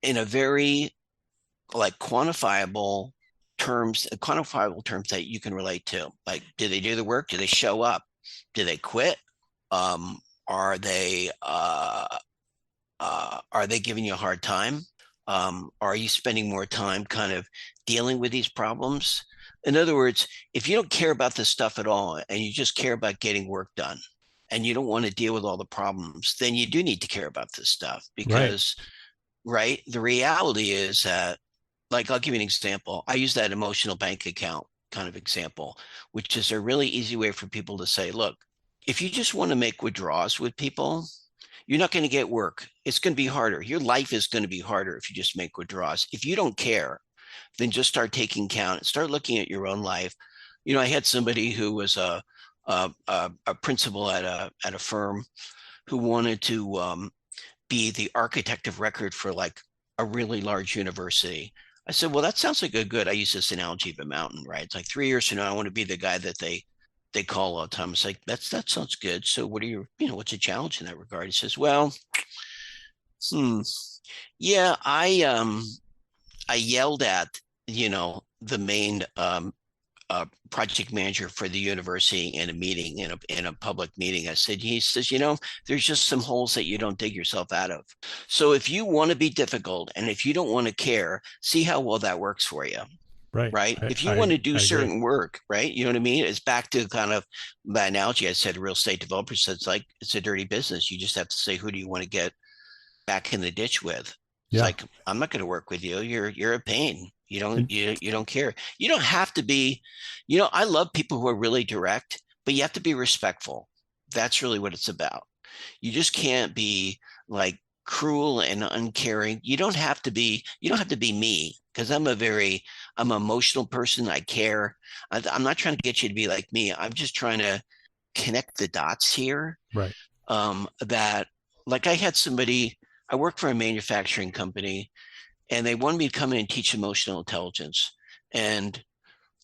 in a very like quantifiable terms that you can relate to. Like, do they do the work? Do they show up? Do they quit? Um, are they giving you a hard time? Are you spending more time kind of dealing with these problems? In other words, if you don't care about this stuff at all and you just care about getting work done and you don't want to deal with all the problems, then you do need to care about this stuff Right. because, right, the reality is that, like, I'll give you an example. I use that emotional bank account kind of example, which is a really easy way for people to say, look, if you just want to make withdrawals with people, you're not going to get work. It's going to be harder. Your life is going to be harder if you just make withdrawals. If you don't care, then just start taking count and start looking at your own life. I had somebody who was a principal at a firm who wanted to be the architect of record for like a really large university. I said, well, that sounds like a good. I use this analogy of a mountain, right? It's like 3 years from now, I want to be the guy that they call all the time. It's like that sounds good. So what are what's a challenge in that regard? He says, well, yeah, I yelled at the main project manager for the university in a meeting in a public meeting. He says, there's just some holes that you don't dig yourself out of. So if you want to be difficult and if you don't want to care, see how well that works for you. Right. Right. If you want I to do agree. certain work, right. You know what I mean? It's back to kind of that analogy I said, real estate developers said it's a dirty business. You just have to say, who do you want to get back in the ditch with? It's Yeah. like, I'm not going to work with you. You're a pain. You don't And, you don't care. You don't have to be, I love people who are really direct, but you have to be respectful. That's really what it's about. You just can't be like cruel and uncaring. You don't have to be me because I'm an emotional person. I care. I'm not trying to get you to be like me. I'm just trying to connect the dots here. right. That like I worked for a manufacturing company and they wanted me to come in and teach emotional intelligence. And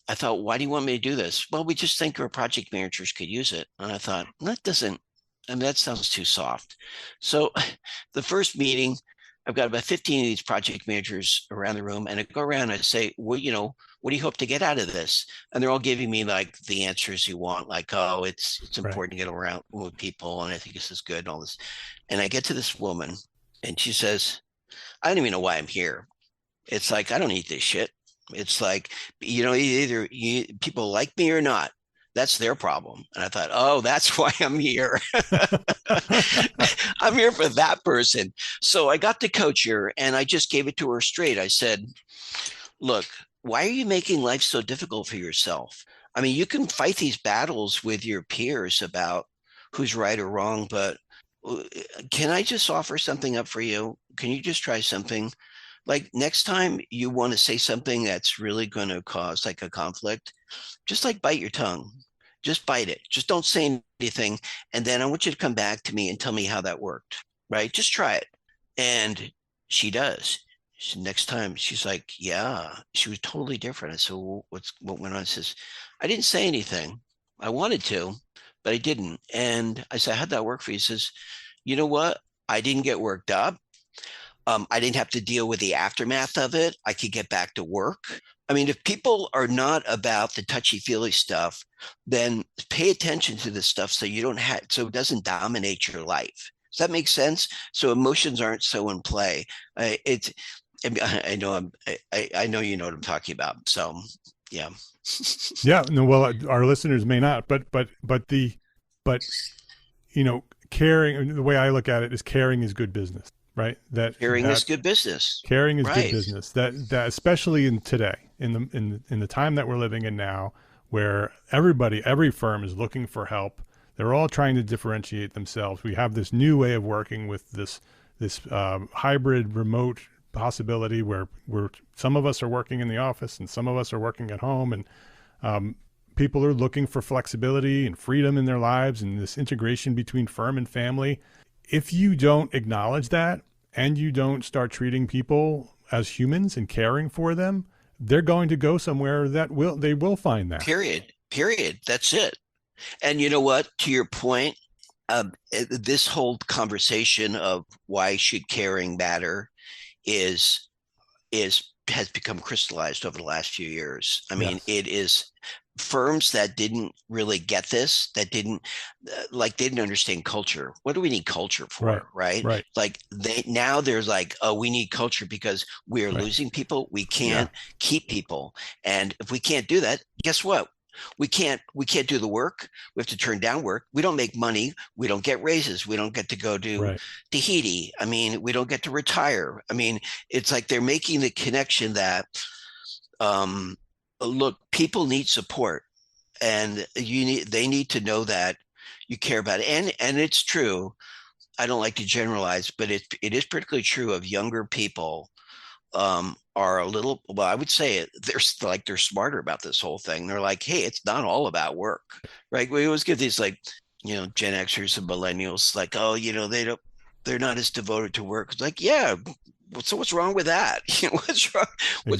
I thought, why do you want me to do this? Well, we just think our project managers could use it. And I thought, that sounds too soft. So the first meeting, I've got about 15 of these project managers around the room and I go around and I say, well, what do you hope to get out of this? And they're all giving me like the answers you want, like, oh, it's Right. important to get around with people. And I think this is good and all this. And I get to this woman and she says, I don't even know why I'm here. It's like, I don't need this shit. It's like, either people like me or not. That's their problem. And I thought, oh, that's why I'm here. I'm here for that person. So I got to coach her and I just gave it to her straight. I said, look, why are you making life so difficult for yourself? I mean, you can fight these battles with your peers about who's right or wrong, but can I just offer something up for you? Can you just try something? Like next time you want to say something that's really going to cause like a conflict, just like bite your tongue. Just bite it. Just don't say anything. And then I want you to come back to me and tell me how that worked, right? Just try it. And she does. Next time she's like, yeah, she was totally different. I said, well, what went on? She says, I didn't say anything. I wanted to, but I didn't. And I said, how'd that work for you? She says, you know what? I didn't get worked up. I didn't have to deal with the aftermath of it. I could get back to work. I mean, if people are not about the touchy-feely stuff, then pay attention to the stuff so you don't have, so it doesn't dominate your life. Does that make sense? So emotions aren't so in play. I know I know you know what I'm talking about. So yeah. Yeah. No. Well, our listeners may not, but you know, caring. The way I look at it is caring is good business. Right. Caring is good business. Caring is good business. That especially in today, in the time that we're living in now, where every firm is looking for help. They're all trying to differentiate themselves. We have this new way of working with this hybrid remote possibility where some of us are working in the office and some of us are working at home, and people are looking for flexibility and freedom in their lives and this integration between firm and family. If you don't acknowledge that and you don't start treating people as humans and caring for them, they're going to go somewhere they will find that. Period. That's it. And you know what? To your point, this whole conversation of why should caring matter has become crystallized over the last few years. I mean, It is firms that didn't really get this, that didn't understand culture. What do we need culture for? Right. Like there's like, oh, we need culture because we're losing people. We can't keep people. And if we can't do that, guess what? We can't do the work. We have to turn down work. We don't make money. We don't get raises. We don't get to go to Tahiti. I mean, we don't get to retire. I mean, it's like they're making the connection that, look, people need support, and they need to know that you care about it. And it's true. I don't like to generalize, but it is particularly true of younger people. Are a little, well, I would say they're smarter about this whole thing. They're like, hey, it's not all about work, right? We always get these like, you know, Gen Xers and millennials like, oh, you know, they're not as devoted to work. It's like, yeah. So what's wrong with that? You know, what's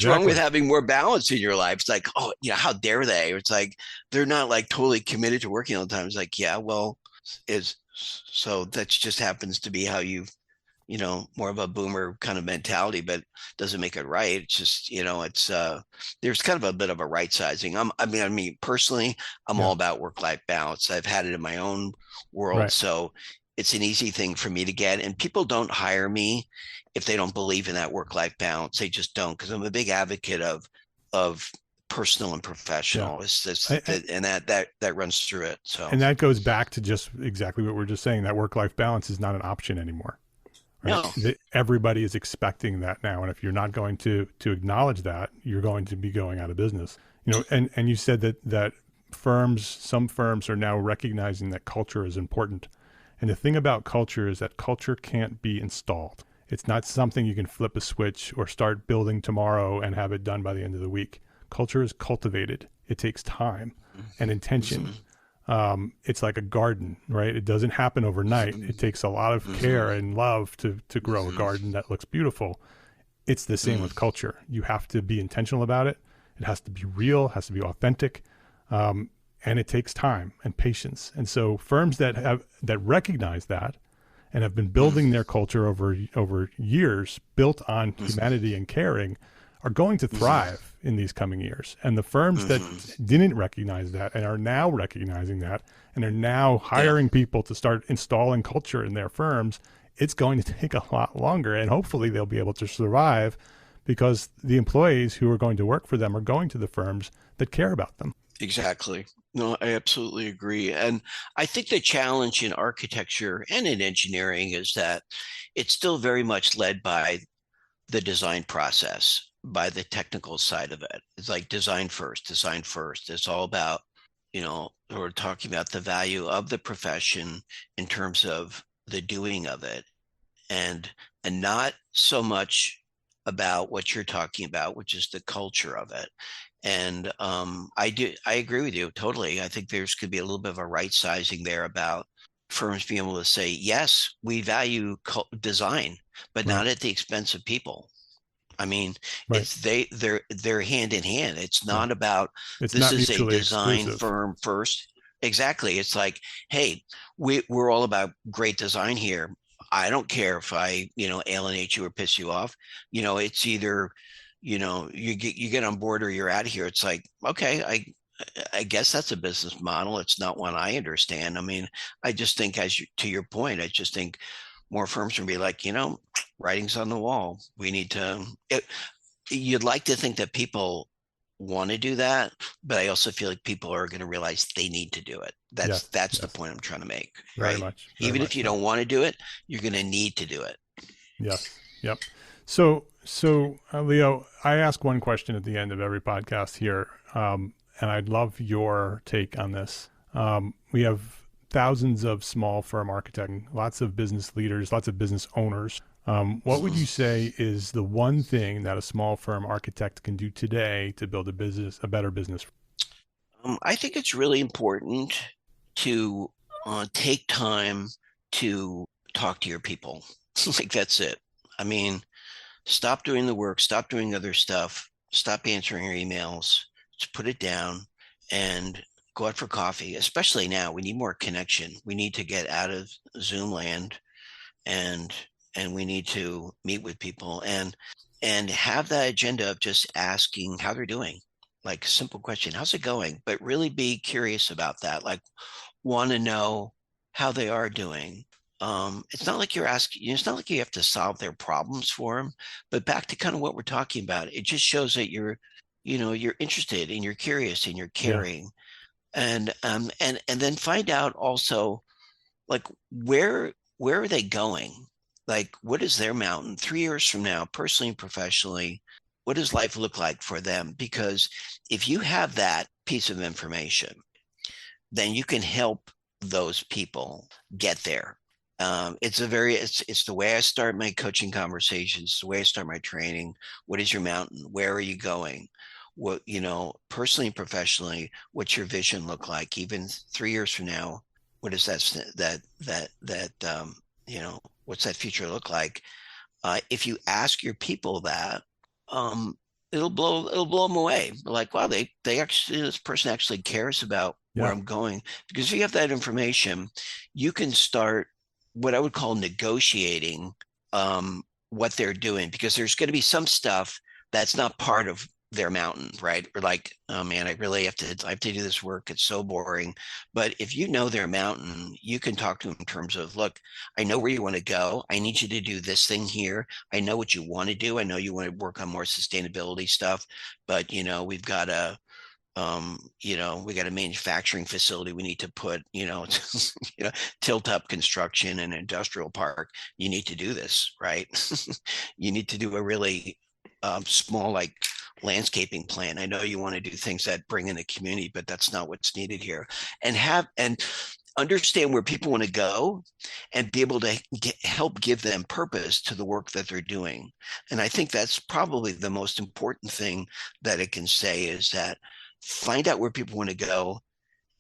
wrong with having more balance in your life? It's like, oh, you know, how dare they? It's like, they're not like totally committed to working all the time. It's like, yeah, well, so that just happens to be how you know, more of a boomer kind of mentality, but doesn't make it right. It's just, you know, it's there's kind of a bit of a right sizing. I mean, personally, I'm all about work-life balance. I've had it in my own world. So it's an easy thing for me to get. And people don't hire me if they don't believe in that work-life balance. They just don't, because I'm a big advocate of personal and professional. And that runs through it. So, and that goes back to just exactly what we're just saying, that work-life balance is not an option anymore. Right? No. Everybody is expecting that now. And if you're not going to acknowledge that, you're going to be going out of business. You know, and you said that some firms are now recognizing that culture is important. And the thing about culture is that culture can't be installed. It's not something you can flip a switch or start building tomorrow and have it done by the end of the week. Culture is cultivated. It takes time and intention. It's like a garden, right? It doesn't happen overnight. It takes a lot of care and love to grow a garden that looks beautiful. It's the same with culture. You have to be intentional about it. It has to be real, has to be authentic. And it takes time and patience. And so firms that recognize that and have been building their culture over years, built on humanity and caring, are going to thrive in these coming years. And the firms that didn't recognize that and are now recognizing that and are now hiring people to start installing culture in their firms, it's going to take a lot longer. And hopefully they'll be able to survive because the employees who are going to work for them are going to the firms that care about them. Exactly. No, I absolutely agree. And I think the challenge in architecture and in engineering is that it's still very much led by the design process, by the technical side of it. It's like design first, design first. It's all about, we're talking about the value of the profession in terms of the doing of it, and not so much about what you're talking about, which is the culture of it. And I agree with you totally. I think there's could be a little bit of a right sizing there about firms being able to say, yes, we value design, but Right. not at the expense of people. I mean, Right. they're hand in hand. It's Yeah. not about It's this not is a mutually design exclusive. firm first. Exactly. It's like, hey, we're all about great design here. I don't care if I, alienate you or piss you off. It's either, you get on board or you're out of here. It's like, okay, I guess that's a business model. It's not one I understand. I mean, I just think, to your point, I just think more firms would be like, writing's on the wall. We need to. You'd like to think that people want to do that, but I also feel like people are going to realize they need to do it. Yes. That's the Yes. point I'm trying to make, Very right? much. Very Even if much you so. don't want to do it, you're going to need to do it. Yes. Yep. So, Leo, I ask one question at the end of every podcast here, and I'd love your take on this. We have thousands of small firm architects, lots of business leaders, lots of business owners. What would you say is the one thing that a small firm architect can do today to build a better business? I think it's really important to take time to talk to your people. Like that's it. I mean, stop doing the work, stop doing other stuff, stop answering your emails, just put it down and go out for coffee. Especially now, we need more connection. We need to get out of Zoom land, and we need to meet with people and have that agenda of just asking how they're doing. Like a simple question, how's it going? But really be curious about that. Like want to know how they are doing. It's not like you're asking, it's not like you have to solve their problems for them, but back to kind of what we're talking about, it just shows that you're interested and you're curious and you're Yeah. caring. And then find out also like where are they going? Like what is their mountain 3 years from now, personally and professionally? What does life look like for them? Because if you have that piece of information, then you can help those people get there. It's the way I start my coaching conversations, the way I start my training. What is your mountain? Where are you going? What, personally and professionally, what's your vision look like? Even 3 years from now, what does what's that future look like? If you ask your people that, um, it'll blow them away. Like, wow, they actually, this person actually cares about where Yeah. I'm going. Because if you have that information, you can start what I would call negotiating what they're doing, because there's going to be some stuff that's not part of their mountain, right? Or like, oh man, I have to do this work. It's so boring. But if you know their mountain, you can talk to them in terms of, look, I know where you want to go. I need you to do this thing here. I know what you want to do. I know you want to work on more sustainability stuff, but we got a manufacturing facility we need to put, tilt up construction and industrial park. You need to do this, right? You need to do a really small, like landscaping plan. I know you want to do things that bring in the community, but that's not what's needed here. And understand where people want to go and be able to help give them purpose to the work that they're doing. And I think that's probably the most important thing that it can say, is that find out where people want to go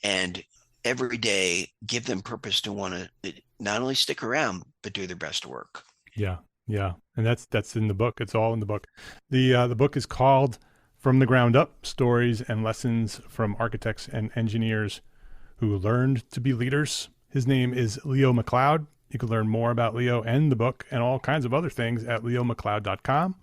and every day give them purpose to want to not only stick around, but do their best work. Yeah. Yeah. And that's in the book. It's all in the book. The book is called From the Ground Up: Stories and Lessons from Architects and Engineers Who Learned to Be Leaders. His name is Leo MacLeod. You can learn more about Leo and the book and all kinds of other things at leomacleod.com.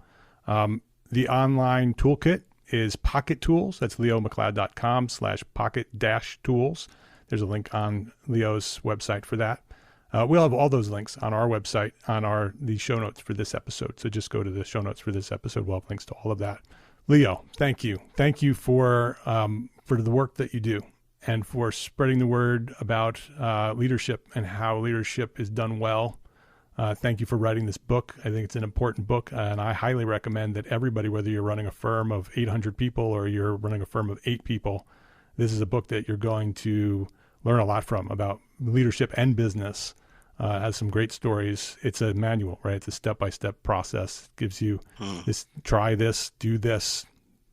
The online toolkit is Pocket Tools. That's leomacleod.com/pocket-tools. There's a link on Leo's website for that. We'll have all those links on our website on the show notes for this episode. So just go to the show notes for this episode. We'll have links to all of that. Leo, thank you. Thank you for the work that you do. and for spreading the word about leadership and how leadership is done well. Thank you for writing this book. I think it's an important book, and I highly recommend that everybody, whether you're running a firm of 800 people or you're running a firm of 8 people, this is a book that you're going to learn a lot from about leadership and business. Has some great stories. It's a manual, right? It's a step-by-step process. It gives you this, try this, do this,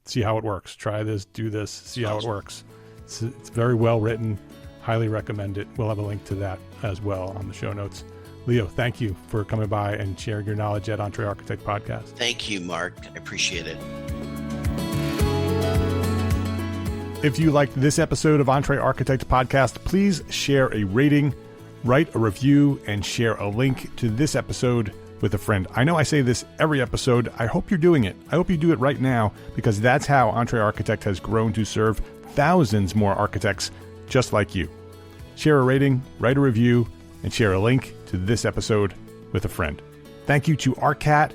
see how it works. Try this, do this, see how it works. It's very well written. Highly recommend it. We'll have a link to that as well on the show notes. Leo, thank you for coming by and sharing your knowledge at EntreArchitect Podcast. Thank you, Mark. I appreciate it. If you liked this episode of EntreArchitect Podcast, please share a rating, write a review, and share a link to this episode with a friend. I know I say this every episode. I hope you're doing it. I hope you do it right now, because that's how EntreArchitect has grown to serve thousands more architects just like you. Share a rating, write a review, and share a link to this episode with a friend. Thank you to ARCAT,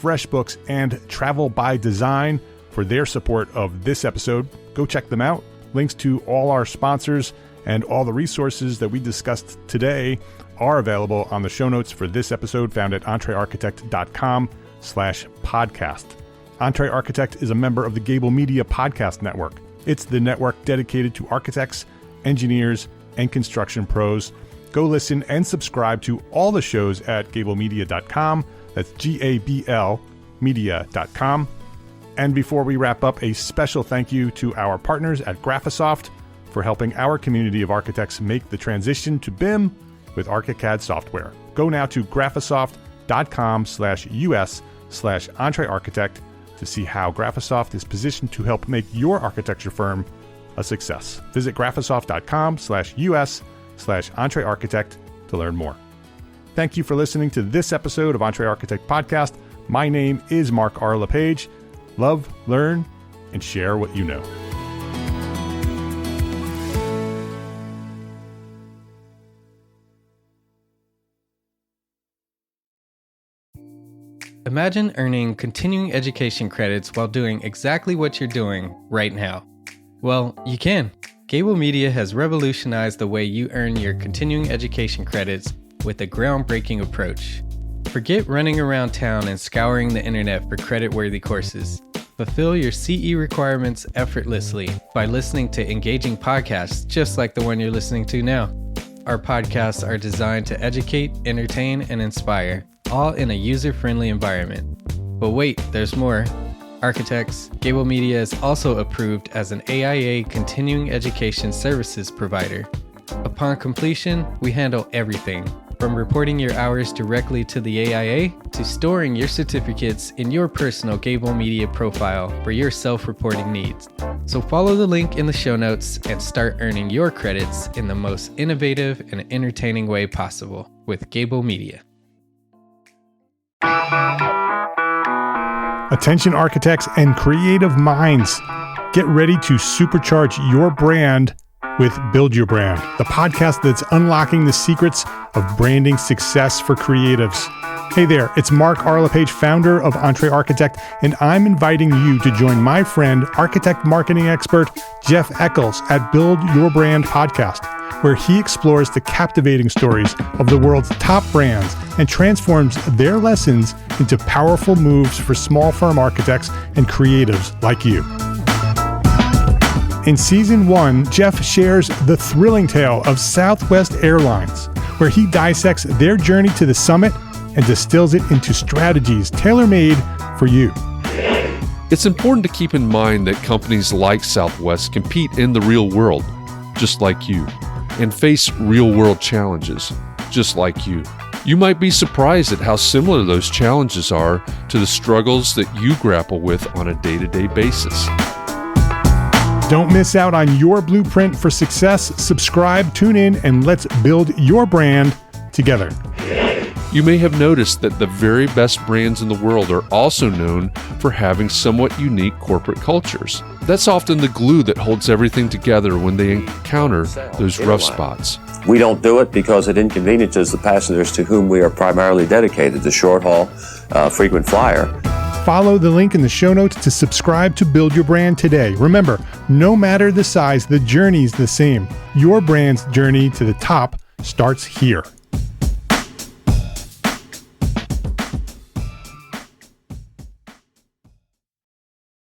FreshBooks, and Travel by Design for their support of this episode. Go check them out. Links to all our sponsors and all the resources that we discussed today are available on the show notes for this episode, found at entrearchitect.com/podcast. EntreArchitect is a member of the Gable Media Podcast Network. It's the network dedicated to architects, engineers, and construction pros. Go listen and subscribe to all the shows at gablemedia.com. That's GABL media.com. And before we wrap up, a special thank you to our partners at Graphisoft for helping our community of architects make the transition to BIM with ArchiCAD software. Go now to graphisoft.com/us/EntreArchitect to see how Graphisoft is positioned to help make your architecture firm a success. Visit graphisoft.com/us/EntreArchitect to learn more. Thank you for listening to this episode of EntreArchitect Podcast. My name is Mark R. LePage. Love, learn, and share what you know. Imagine earning continuing education credits while doing exactly what you're doing right now. Well, you can. Gable Media has revolutionized the way you earn your continuing education credits with a groundbreaking approach. Forget running around town and scouring the internet for credit-worthy courses. Fulfill your CE requirements effortlessly by listening to engaging podcasts just like the one you're listening to now. Our podcasts are designed to educate, entertain, and inspire, all in a user-friendly environment. But wait, there's more. Architects, Gable Media is also approved as an AIA continuing education services provider. Upon completion, we handle everything, from reporting your hours directly to the AIA to storing your certificates in your personal Gable Media profile for your self-reporting needs. So follow the link in the show notes and start earning your credits in the most innovative and entertaining way possible with Gable Media. Attention architects and creative minds, get ready to supercharge your brand with Build Your Brand, the podcast that's unlocking the secrets of branding success for creatives. Hey there, it's Mark R. LePage, founder of EntreArchitect, and I'm inviting you to join my friend, architect marketing expert Jeff Eccles at Build Your Brand podcast, where he explores the captivating stories of the world's top brands and transforms their lessons into powerful moves for small firm architects and creatives like you. In Season 1, Jeff shares the thrilling tale of Southwest Airlines, where he dissects their journey to the summit and distills it into strategies tailor-made for you. It's important to keep in mind that companies like Southwest compete in the real world, just like you, and face real-world challenges, just like you. You might be surprised at how similar those challenges are to the struggles that you grapple with on a day-to-day basis. Don't miss out on your blueprint for success. Subscribe, tune in, and let's build your brand together. You may have noticed that the very best brands in the world are also known for having somewhat unique corporate cultures. That's often the glue that holds everything together when they encounter those rough spots. We don't do it because it inconveniences the passengers to whom we are primarily dedicated, the short haul, frequent flyer. Follow the link in the show notes to subscribe to Build Your Brand today. Remember, no matter the size, the journey's the same. Your brand's journey to the top starts here.